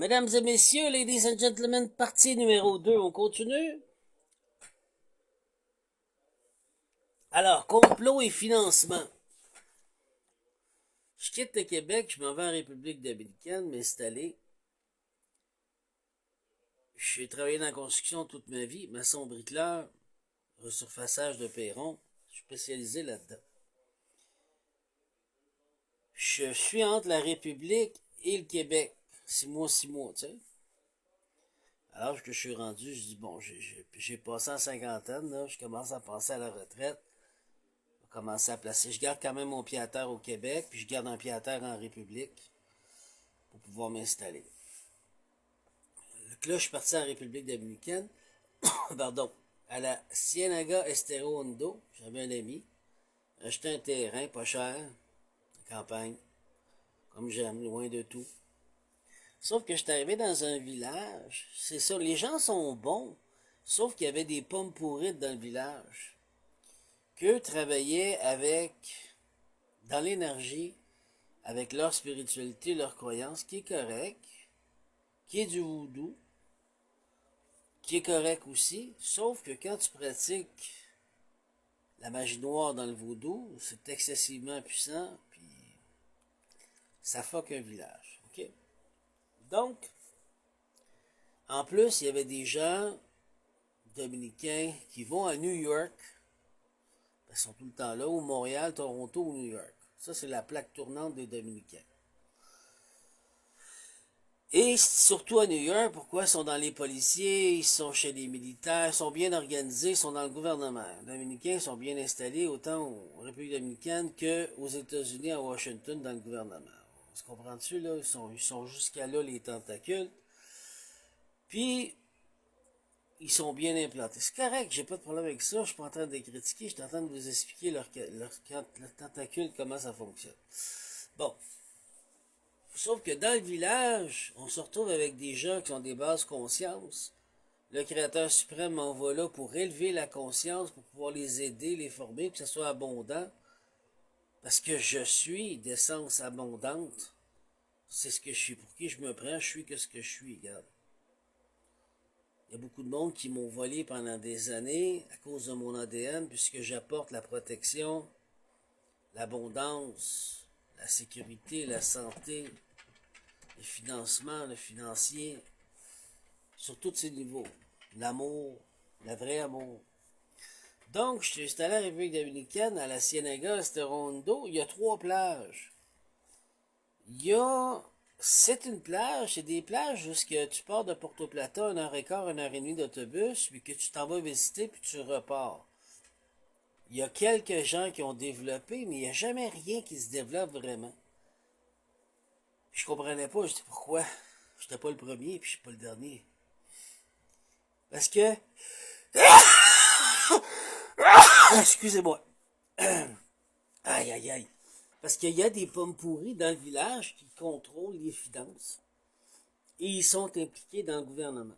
Mesdames et messieurs, ladies and gentlemen, partie numéro 2, on continue? Alors, complot et financement. Je quitte le Québec, je m'en vais en République dominicaine, m'installer. J'ai travaillé dans la construction toute ma vie, maçon bricoleur, resurfaçage de perron, je suis spécialisé là-dedans. Je suis entre la République et le Québec. 6 mois, tu sais. Alors que je suis rendu, je dis, bon, j'ai passé en cinquantaine, là, je commence à penser à la retraite. Je vais commencer à placer. Je garde quand même mon pied à terre au Québec, puis je garde un pied à terre en République pour pouvoir m'installer. Là, je suis parti en République dominicaine, pardon, à la Ciénaga Estero Hondo. J'avais un ami. Acheté un terrain pas cher, en campagne, comme j'aime, loin de tout. Sauf que je suis arrivé dans un village. C'est ça, les gens sont bons. Sauf qu'il y avait des pommes pourrites dans le village. Qu'eux travaillaient avec, dans l'énergie, avec leur spiritualité, leur croyance, qui est correct, qui est du voodoo, qui est correct aussi, sauf que quand tu pratiques la magie noire dans le vaudou, c'est excessivement puissant, puis ça fuck un village. OK? Donc, en plus, il y avait des gens dominicains qui vont à New York, ils sont tout le temps là, ou Montréal, Toronto ou New York. Ça, c'est la plaque tournante des Dominicains. Et surtout à New York, pourquoi ils sont dans les policiers, ils sont chez les militaires, ils sont bien organisés, ils sont dans le gouvernement. Les Dominicains sont bien installés autant en République dominicaine qu'aux États-Unis, à Washington, dans le gouvernement. On se comprend-tu, là? Ils sont jusqu'à là, les tentacules. Puis, ils sont bien implantés. C'est correct, j'ai pas de problème avec ça, je suis pas en train de les critiquer, je suis en train de vous expliquer leur tentacule, comment ça fonctionne. Bon. Sauf que dans le village, on se retrouve avec des gens qui ont des bases consciences. Le Créateur suprême m'envoie là pour élever la conscience, pour pouvoir les aider, les former, que ce soit abondant. Parce que je suis d'essence abondante. C'est ce que je suis. Pour qui je me prends, je suis que ce que je suis, regarde. Il y a beaucoup de monde qui m'ont volé pendant des années à cause de mon ADN, puisque j'apporte la protection, l'abondance, la sécurité, la santé, le financement, le financier, sur tous ces niveaux. L'amour, le vrai amour. Donc, je suis installé en République dominicaine, à la Ciénaga Esterondo. Il y a 3 plages. Il y a... C'est une plage, c'est des plages où tu pars de Porto Plata 1h15, 1h30 d'autobus, puis que tu t'en vas visiter, puis tu repars. Il y a quelques gens qui ont développé, mais il n'y a jamais rien qui se développe vraiment. Je comprenais pas, je dis pourquoi. Je n'étais pas le premier, puis je suis pas le dernier. Parce que... Excusez-moi. Aïe, aïe, aïe. Parce qu'il y a des pommes pourries dans le village qui contrôlent les finances. Et ils sont impliqués dans le gouvernement.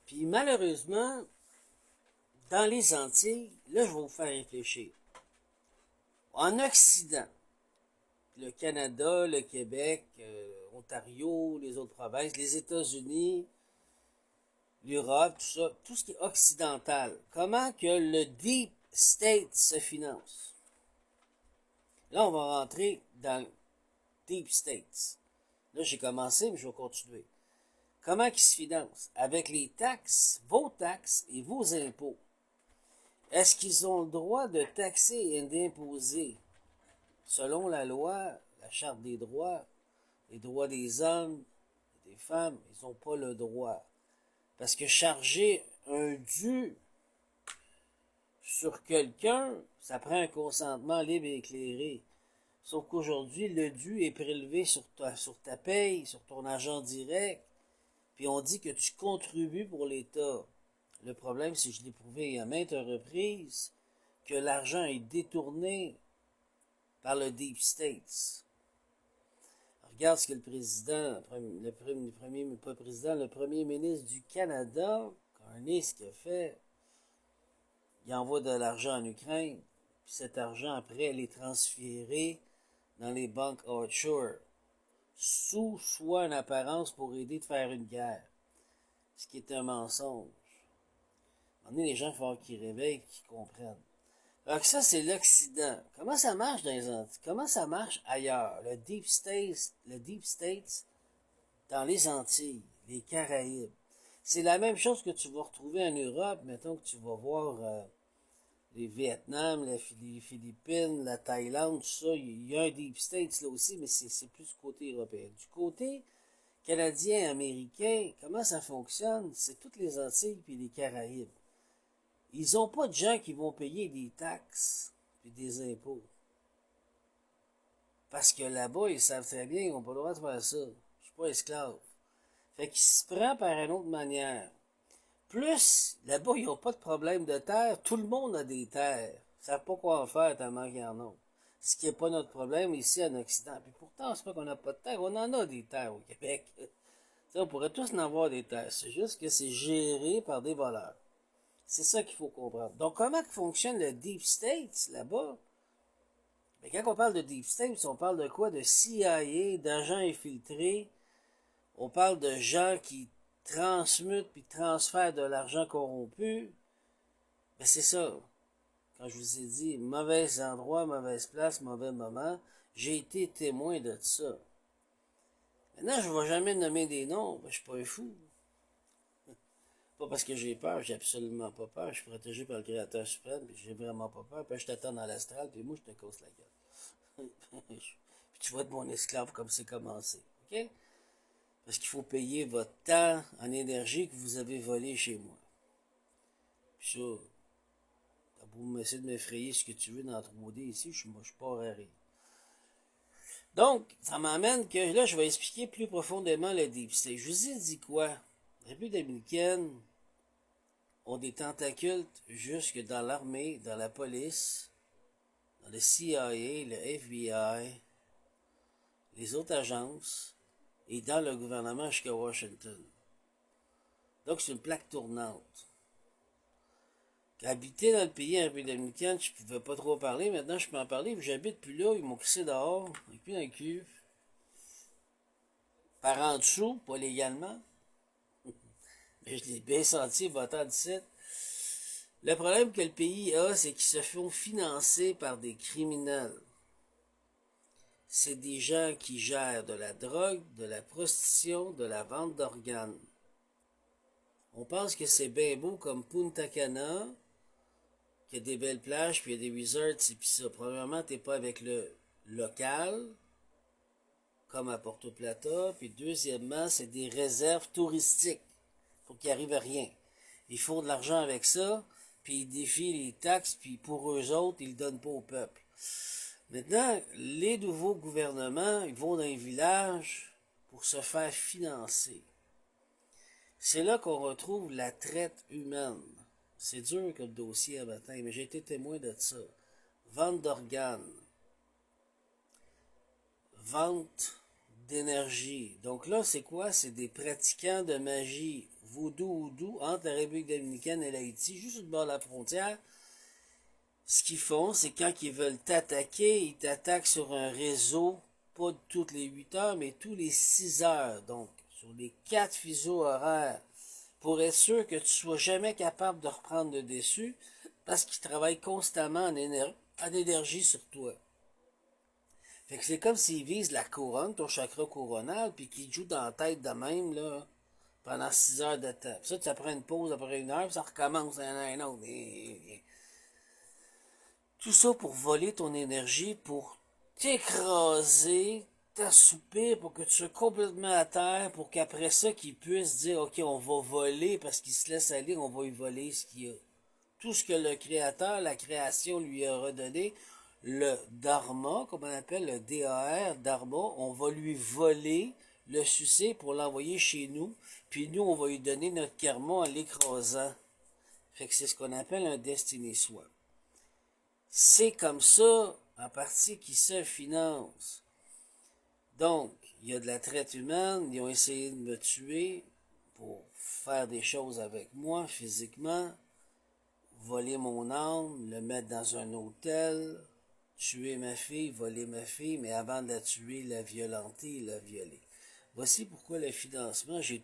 Puis malheureusement, dans les Antilles, là je vais vous faire réfléchir. En Occident, le Canada, le Québec, Ontario, les autres provinces, les États-Unis, l'Europe, tout ça, tout ce qui est occidental, comment que le Deep State se finance? Là, on va rentrer dans le Deep States. Là, j'ai commencé, mais je vais continuer. Comment ils se financent? Avec les taxes, vos taxes et vos impôts. Est-ce qu'ils ont le droit de taxer et d'imposer, selon la loi, la Charte des droits, les droits des hommes et des femmes, ils n'ont pas le droit. Parce que charger un dû sur quelqu'un, ça prend un consentement libre et éclairé. Sauf qu'aujourd'hui, le dû est prélevé sur ta paye, sur ton argent direct, puis on dit que tu contribues pour l'État. Le problème, c'est que je l'ai prouvé à maintes reprises, que l'argent est détourné par le Deep States. Regarde ce que le président, le premier ministre du Canada, Carney, ce qu'il a fait, il envoie de l'argent en Ukraine, puis cet argent, après, elle est transféré dans les banques offshore, sous, soit une apparence pour aider de faire une guerre. Ce qui est un mensonge. À un moment donné, les gens, il faut qu'ils réveillent, qu'ils comprennent. Donc ça, c'est l'Occident. Comment ça marche dans les Antilles? Comment ça marche ailleurs? Le Deep States dans les Antilles, les Caraïbes. C'est la même chose que tu vas retrouver en Europe. Mettons que tu vas voir les Vietnam, les Philippines, la Thaïlande, tout ça. Il y a un Deep States là aussi, mais c'est plus du côté européen. Du côté canadien, américain, comment ça fonctionne? C'est toutes les Antilles puis les Caraïbes. Ils n'ont pas de gens qui vont payer des taxes et des impôts. Parce que là-bas, ils savent très bien qu'ils n'ont pas le droit de faire ça. Je suis pas esclave. Fait qu'ils se prennent par une autre manière. Plus, là-bas, ils n'ont pas de problème de terre. Tout le monde a des terres. Ils ne savent pas quoi en faire tellement qu'ils en ont. Ce qui n'est pas notre problème ici en Occident. Puis pourtant, c'est pas qu'on n'a pas de terre. On en a des terres au Québec. On pourrait tous en avoir des terres. C'est juste que c'est géré par des voleurs. C'est ça qu'il faut comprendre. Donc, comment fonctionne le Deep States là-bas? Mais quand on parle de Deep States, on parle de quoi? De CIA, d'agents infiltrés. On parle de gens qui transmutent puis transfèrent de l'argent corrompu. Ben c'est ça. Quand je vous ai dit, mauvais endroit, mauvaise place, mauvais moment, j'ai été témoin de ça. Maintenant, je ne vais jamais nommer des noms, ben, je suis pas un fou. Pas parce que j'ai peur, j'ai absolument pas peur. Je suis protégé par le Créateur suprême, puis j'ai vraiment pas peur. Puis je t'attends dans l'astral, puis moi, je te casse la gueule. Puis tu vas être mon esclave comme c'est commencé. OK? Parce qu'il faut payer votre temps en énergie que vous avez volé chez moi. Puis ça, t'as beau essayer de m'effrayer ce que tu veux dans 3D ici, je suis pas raré. Donc, ça m'amène que là, je vais expliquer plus profondément le Deep State. Je vous ai dit quoi? La République dominicaine ont des tentacules jusque dans l'armée, dans la police, dans le CIA, le FBI, les autres agences, et dans le gouvernement jusqu'à Washington. Donc, c'est une plaque tournante. Habiter dans le pays en République dominicaine, je pouvais pas trop parler. Maintenant, je peux en parler. J'habite plus là. Ils m'ont crissé dehors. Et puis dans le cul. Par en dessous, pas légalement. Mais je l'ai bien senti, votant 17. Le problème que le pays a, c'est qu'ils se font financer par des criminels. C'est des gens qui gèrent de la drogue, de la prostitution, de la vente d'organes. On pense que c'est bien beau comme Punta Cana, qu'il y a des belles plages, puis il y a des resorts, et puis ça. Premièrement, t'es pas avec le local, comme à Porto Plata, puis deuxièmement, c'est des réserves touristiques, pour qu'il arrive à rien. Ils font de l'argent avec ça, puis ils défient les taxes, puis pour eux autres, ils le donnent pas au peuple. Maintenant, les nouveaux gouvernements, ils vont dans les villages pour se faire financer. C'est là qu'on retrouve la traite humaine. C'est dur comme dossier à matin, mais j'ai été témoin de ça. Vente d'organes. Vente d'énergie. Donc là, c'est quoi? C'est des pratiquants de magie vaudou entre la République dominicaine et l'Haïti, juste au bord de la frontière. Ce qu'ils font, c'est quand ils veulent t'attaquer, ils t'attaquent sur un réseau, pas toutes les 8 heures, mais tous les 6 heures. Donc, sur les 4 fuseaux horaires, pour être sûr que tu sois jamais capable de reprendre le dessus, parce qu'ils travaillent constamment en énergie sur toi. Fait que c'est comme s'ils visent la couronne, ton chakra couronal, puis qu'ils te jouent dans la tête de même, là, pendant 6 heures de temps. Puis ça, tu prends une pause après 1 heure, puis ça recommence un autre. Tout ça pour voler ton énergie, pour t'écraser, t'assoupir, pour que tu sois complètement à terre, pour qu'après ça, qu'ils puissent dire, OK, on va voler, parce qu'ils se laissent aller, on va y voler ce qu'il y a. Tout ce que le créateur, la création lui a redonné, le dharma, comme on appelle le DAR, dharma, on va lui voler, le sucer pour l'envoyer chez nous, puis nous, on va lui donner notre karma en l'écrasant. Fait que c'est ce qu'on appelle un destiny swap. C'est comme ça, en partie, qu'ils se financent. Donc, il y a de la traite humaine, ils ont essayé de me tuer pour faire des choses avec moi, physiquement, voler mon âme, le mettre dans un hôtel, tuer ma fille, voler ma fille, mais avant de la tuer, la violenter, la violer. Voici pourquoi le financement, j'ai